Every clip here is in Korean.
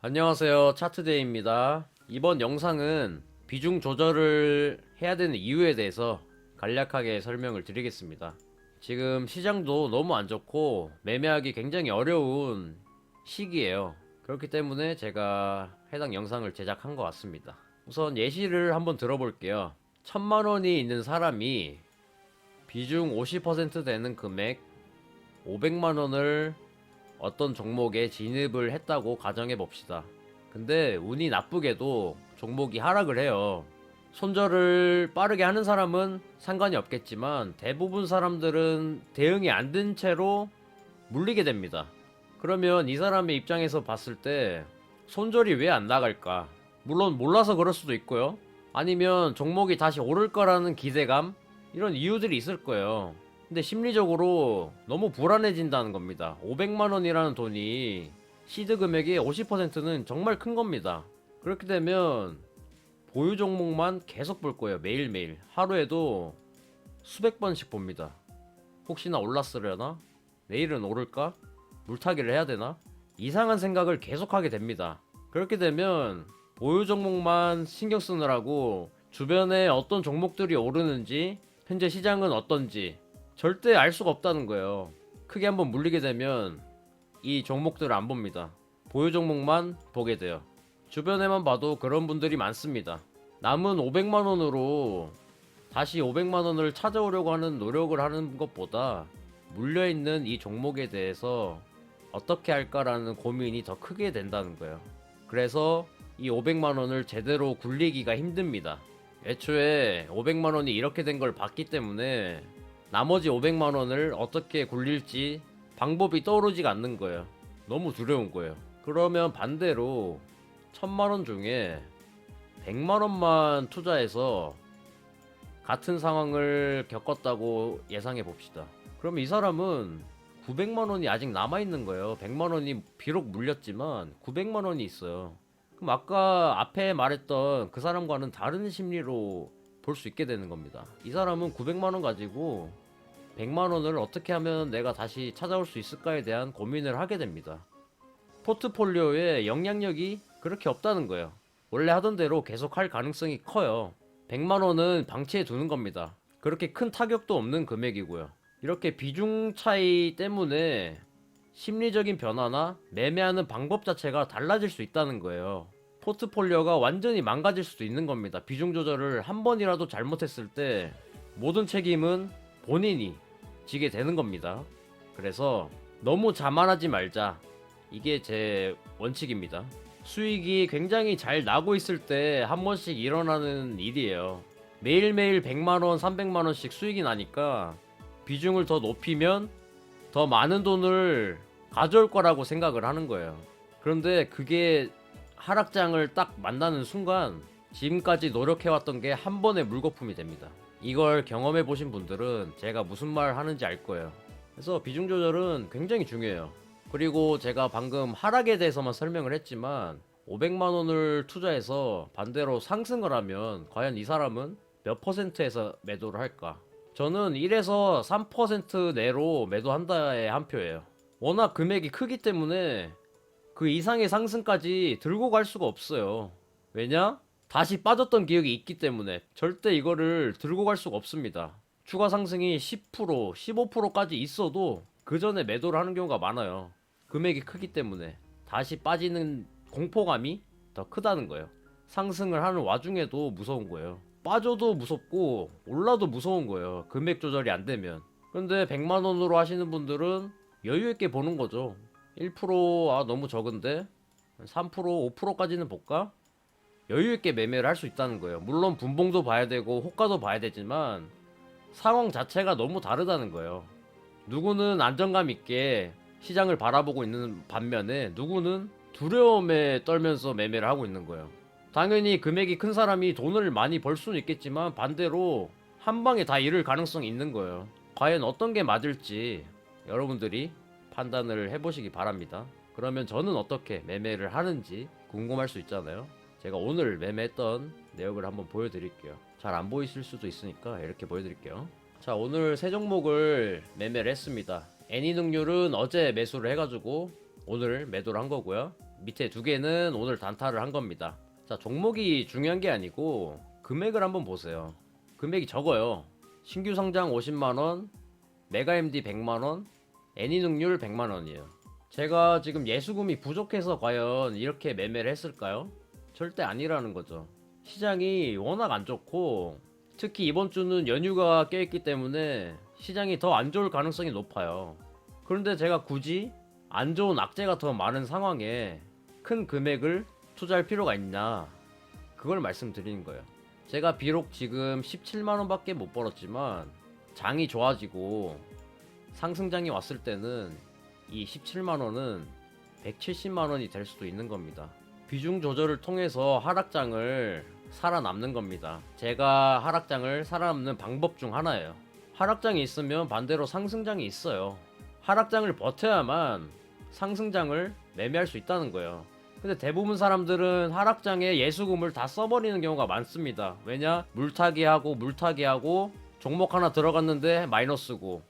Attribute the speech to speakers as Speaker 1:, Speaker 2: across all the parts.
Speaker 1: 안녕하세요, 차트데이입니다. 이번 영상은 비중 조절을 해야 되는 이유에 대해서 간략하게 설명을 드리겠습니다. 지금 시장도 너무 안 좋고 매매하기 굉장히 어려운 시기예요. 그렇기 때문에 제가 해당 영상을 제작한 것 같습니다. 우선 예시를 한번 들어볼게요. 1000만원이 있는 사람이 비중 50% 되는 금액 500만원을 어떤 종목에 진입을 했다고 가정해 봅시다. 근데 운이 나쁘게도 종목이 하락을 해요. 손절을 빠르게 하는 사람은 상관이 없겠지만 대부분 사람들은 대응이 안 된 채로 물리게 됩니다. 그러면 이 사람의 입장에서 봤을 때 손절이 왜 안 나갈까? 물론 몰라서 그럴 수도 있고요. 아니면 종목이 다시 오를 거라는 기대감? 이런 이유들이 있을 거예요. 근데 심리적으로 너무 불안해진다는 겁니다. 500만원이라는 돈이 시드 금액의 50%는 정말 큰 겁니다. 그렇게 되면 보유 종목만 계속 볼 거예요. 매일매일. 하루에도 수백 번씩 봅니다. 혹시나 올랐으려나? 내일은 오를까? 물타기를 해야 되나? 이상한 생각을 계속하게 됩니다. 그렇게 되면 보유 종목만 신경 쓰느라고 주변에 어떤 종목들이 오르는지, 현재 시장은 어떤지 절대 알 수가 없다는 거예요. 크게 한번 물리게 되면 이 종목들을 안 봅니다. 보유 종목만 보게 돼요. 주변에만 봐도 그런 분들이 많습니다. 남은 500만원으로 다시 500만원을 찾아오려고 하는 노력을 하는 것보다 물려있는 이 종목에 대해서 어떻게 할까라는 고민이 더 크게 된다는 거예요. 그래서 이 500만원을 제대로 굴리기가 힘듭니다. 애초에 500만원이 이렇게 된 걸 봤기 때문에 나머지 500만원을 어떻게 굴릴지 방법이 떠오르지가 않는 거예요. 너무 두려운 거예요. 그러면 반대로 1000만원 중에 100만원만 투자해서 같은 상황을 겪었다고 예상해 봅시다. 그럼 이 사람은 900만원이 아직 남아있는 거예요. 100만원이 비록 물렸지만 900만원이 있어요. 그럼 아까 앞에 말했던 그 사람과는 다른 심리로 볼 수 있게 되는 겁니다. 이 사람은 900만원 가지고 100만원을 어떻게 하면 내가 다시 찾아올 수 있을까에 대한 고민을 하게 됩니다. 포트폴리오에 영향력이 그렇게 없다는 거예요. 원래 하던 대로 계속 할 가능성이 커요. 100만원은 방치해 두는 겁니다. 그렇게 큰 타격도 없는 금액이고요. 이렇게 비중 차이 때문에 심리적인 변화나 매매하는 방법 자체가 달라질 수 있다는 거예요. 포트폴리오가 완전히 망가질 수도 있는 겁니다. 비중 조절을 한 번이라도 잘못했을 때 모든 책임은 본인이 지게 되는 겁니다. 그래서 너무 자만하지 말자. 이게 제 원칙입니다. 수익이 굉장히 잘 나고 있을 때 한 번씩 일어나는 일이에요. 매일매일 100만원, 300만원씩 수익이 나니까 비중을 더 높이면 더 많은 돈을 가져올 거라고 생각을 하는 거예요. 그런데 그게 하락장을 딱 만나는 순간 지금까지 노력해왔던 게 한 번에 물거품이 됩니다. 이걸 경험해 보신 분들은 제가 무슨 말 하는지 알 거예요. 그래서 비중 조절은 굉장히 중요해요. 그리고 제가 방금 하락에 대해서만 설명을 했지만 500만원을 투자해서 반대로 상승을 하면 과연 이 사람은 몇 퍼센트에서 매도를 할까? 저는 1에서 3% 내로 매도한다에 한 표예요. 워낙 금액이 크기 때문에 그 이상의 상승까지 들고 갈 수가 없어요. 왜냐? 다시 빠졌던 기억이 있기 때문에 절대 이거를 들고 갈 수가 없습니다. 추가 상승이 10%, 15%까지 있어도 그 전에 매도를 하는 경우가 많아요. 금액이 크기 때문에 다시 빠지는 공포감이 더 크다는 거예요. 상승을 하는 와중에도 무서운 거예요. 빠져도 무섭고 올라도 무서운 거예요. 금액 조절이 안 되면. 근데 100만원으로 하시는 분들은 여유 있게 보는 거죠. 1% 너무 적은데 3%, 5%까지는 볼까? 여유 있게 매매를 할 수 있다는 거예요. 물론 분봉도 봐야 되고 호가도 봐야 되지만 상황 자체가 너무 다르다는 거예요. 누구는 안정감 있게 시장을 바라보고 있는 반면에 누구는 두려움에 떨면서 매매를 하고 있는 거예요. 당연히 금액이 큰 사람이 돈을 많이 벌 수는 있겠지만 반대로 한 방에 다 잃을 가능성이 있는 거예요. 과연 어떤 게 맞을지 여러분들이 판단을 해보시기 바랍니다. 그러면 저는 어떻게 매매를 하는지 궁금할 수 있잖아요. 제가 오늘 매매했던 내역을 한번 보여드릴게요. 잘 안 보이실 수도 있으니까 이렇게 보여드릴게요. 자, 오늘 세 종목을 매매를 했습니다. 애니능률은 어제 매수를 해가지고 오늘 매도를 한 거고요. 밑에 두 개는 오늘 단타를 한 겁니다. 자, 종목이 중요한 게 아니고 금액을 한번 보세요. 금액이 적어요. 신규 상장 50만원, 메가 MD 100만원, 애니 능률 100만원이에요. 제가 지금 예수금이 부족해서 과연 이렇게 매매를 했을까요? 절대 아니라는 거죠. 시장이 워낙 안 좋고 특히 이번 주는 연휴가 껴있기 때문에 시장이 더 안 좋을 가능성이 높아요. 그런데 제가 굳이 안 좋은 악재가 더 많은 상황에 큰 금액을 투자할 필요가 있냐, 그걸 말씀드리는 거예요. 제가 비록 지금 17만원 밖에 못 벌었지만 장이 좋아지고 상승장이 왔을 때는 이 17만원은 170만원이 될 수도 있는 겁니다. 비중 조절을 통해서 하락장을 살아남는 겁니다. 제가 하락장을 살아남는 방법 중 하나예요. 하락장이 있으면 반대로 상승장이 있어요. 하락장을 버텨야만 상승장을 매매할 수 있다는 거예요. 근데 대부분 사람들은 하락장에 예수금을 다 써버리는 경우가 많습니다. 왜냐? 물타기하고 종목 하나 들어갔는데 마이너스고,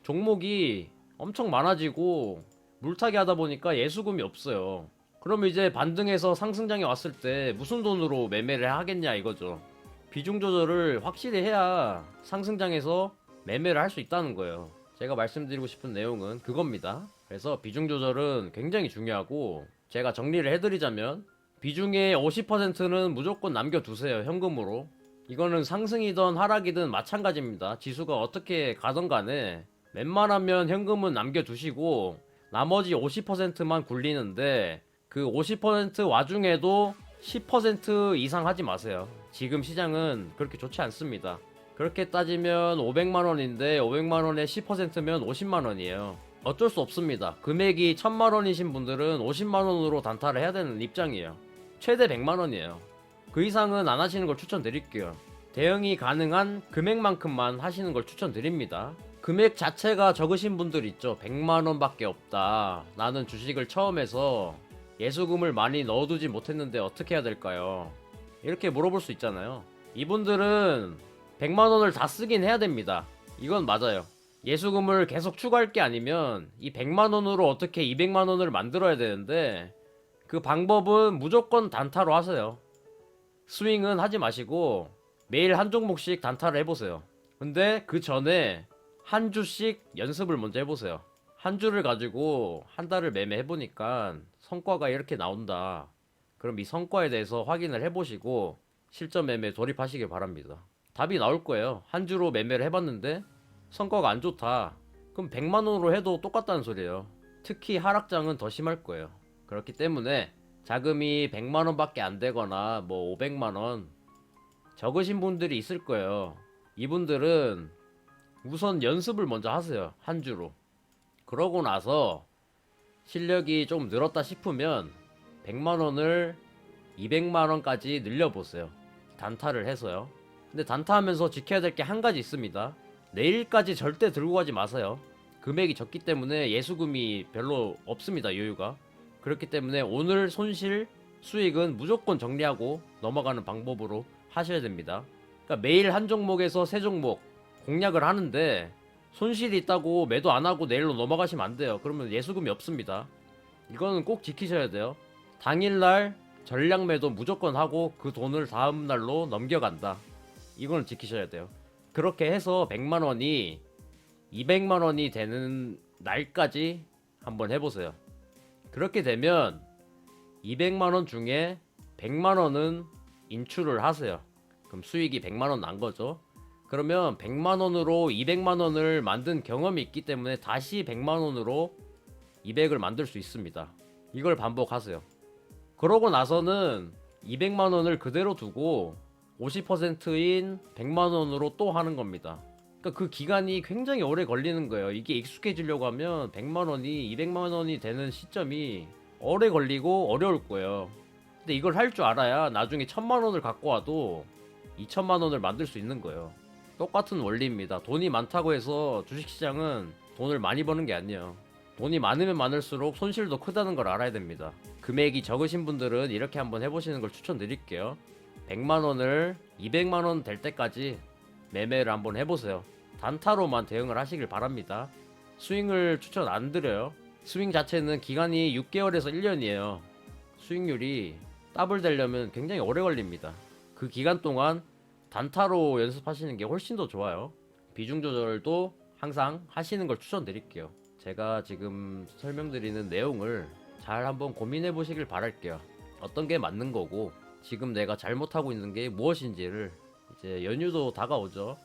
Speaker 1: 종목이 엄청 많아지고 물타기 하다 보니까 예수금이 없어요. 그럼 이제 반등해서 상승장이 왔을 때 무슨 돈으로 매매를 하겠냐 이거죠. 비중 조절을 확실히 해야 상승장에서 매매를 할 수 있다는 거예요. 제가 말씀드리고 싶은 내용은 그겁니다. 그래서 비중 조절은 굉장히 중요하고, 제가 정리를 해드리자면 비중의 50%는 무조건 남겨두세요, 현금으로. 이거는 상승이든 하락이든 마찬가지입니다. 지수가 어떻게 가든 간에 웬만하면 현금은 남겨두시고 나머지 50%만 굴리는데, 그 50% 와중에도 10% 이상 하지 마세요. 지금 시장은 그렇게 좋지 않습니다. 그렇게 따지면 500만원인데 500만원에 10%면 50만원이에요. 어쩔 수 없습니다. 금액이 1000만원이신 분들은 50만원으로 단타를 해야 되는 입장이에요. 최대 100만원이에요. 그 이상은 안 하시는 걸 추천드릴게요. 대응이 가능한 금액만큼만 하시는 걸 추천드립니다. 금액 자체가 적으신 분들 있죠. 100만원 밖에 없다, 나는 주식을 처음 해서 예수금을 많이 넣어두지 못했는데 어떻게 해야 될까요? 이렇게 물어볼 수 있잖아요. 이분들은 100만원을 다 쓰긴 해야 됩니다. 이건 맞아요. 예수금을 계속 추가할 게 아니면 이 100만원으로 어떻게 200만원을 만들어야 되는데, 그 방법은 무조건 단타로 하세요. 스윙은 하지 마시고 매일 한 종목씩 단타를 해보세요. 근데 그 전에 한 주씩 연습을 먼저 해보세요. 한 주를 가지고 한 달을 매매해보니까 성과가 이렇게 나온다. 그럼 이 성과에 대해서 확인을 해보시고 실전 매매 돌입하시길 바랍니다. 답이 나올 거예요. 한 주로 매매를 해봤는데 성과가 안 좋다. 그럼 100만원으로 해도 똑같다는 소리예요. 특히 하락장은 더 심할 거예요. 그렇기 때문에 자금이 100만원 밖에 안 되거나 뭐 500만원 적으신 분들이 있을 거예요. 이분들은 우선 연습을 먼저 하세요. 한 주로. 그러고 나서 실력이 좀 늘었다 싶으면 100만원을 200만원까지 늘려보세요. 단타를 해서요. 근데 단타하면서 지켜야 될 게 한 가지 있습니다. 내일까지 절대 들고 가지 마세요. 금액이 적기 때문에 예수금이 별로 없습니다, 여유가. 그렇기 때문에 오늘 손실 수익은 무조건 정리하고 넘어가는 방법으로 하셔야 됩니다. 그러니까 매일 한 종목에서 세 종목 공략을 하는데 손실이 있다고 매도 안 하고 내일로 넘어가시면 안 돼요. 그러면 예수금이 없습니다. 이거는 꼭 지키셔야 돼요. 당일날 전량 매도 무조건 하고 그 돈을 다음날로 넘겨간다. 이거는 지키셔야 돼요. 그렇게 해서 100만원이 200만원이 되는 날까지 한번 해보세요. 그렇게 되면 200만원 중에 100만원은 인출을 하세요. 그럼 수익이 100만원 난 거죠. 그러면 100만원으로 200만원을 만든 경험이 있기 때문에 다시 100만원으로 200을 만들 수 있습니다. 이걸 반복하세요. 그러고 나서는 200만원을 그대로 두고 50%인 100만원으로 또 하는 겁니다. 그러니까 그 기간이 굉장히 오래 걸리는 거예요. 이게 익숙해지려고 하면 100만원이 200만원이 되는 시점이 오래 걸리고 어려울 거예요. 근데 이걸 할 줄 알아야 나중에 1000만원을 갖고 와도 2000만원을 만들 수 있는 거예요. 똑같은 원리입니다. 돈이 많다고 해서 주식시장은 돈을 많이 버는 게 아니에요. 돈이 많으면 많을수록 손실도 크다는 걸 알아야 됩니다. 금액이 적으신 분들은 이렇게 한번 해보시는 걸 추천드릴게요. 100만원을 200만원 될 때까지 매매를 한번 해보세요. 단타로만 대응을 하시길 바랍니다. 스윙을 추천 안 드려요. 스윙 자체는 기간이 6개월에서 1년이에요. 수익률이 더블 되려면 굉장히 오래 걸립니다. 그 기간 동안 단타로 연습하시는 게 훨씬 더 좋아요. 비중 조절도 항상 하시는 걸 추천드릴게요. 제가 지금 설명드리는 내용을 잘 한번 고민해 보시길 바랄게요. 어떤 게 맞는 거고 지금 내가 잘못하고 있는 게 무엇인지를. 이제 연휴도 다가오죠.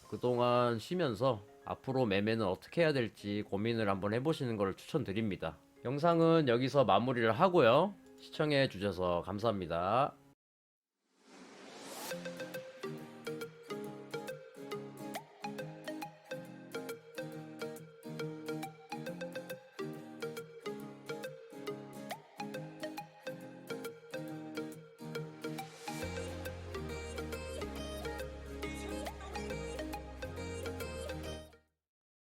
Speaker 1: 그동안 쉬면서 앞으로 매매는 어떻게 해야 될지 고민을 한번 해보시는 걸 추천드립니다. 영상은 여기서 마무리를 하고요. 시청해 주셔서 감사합니다.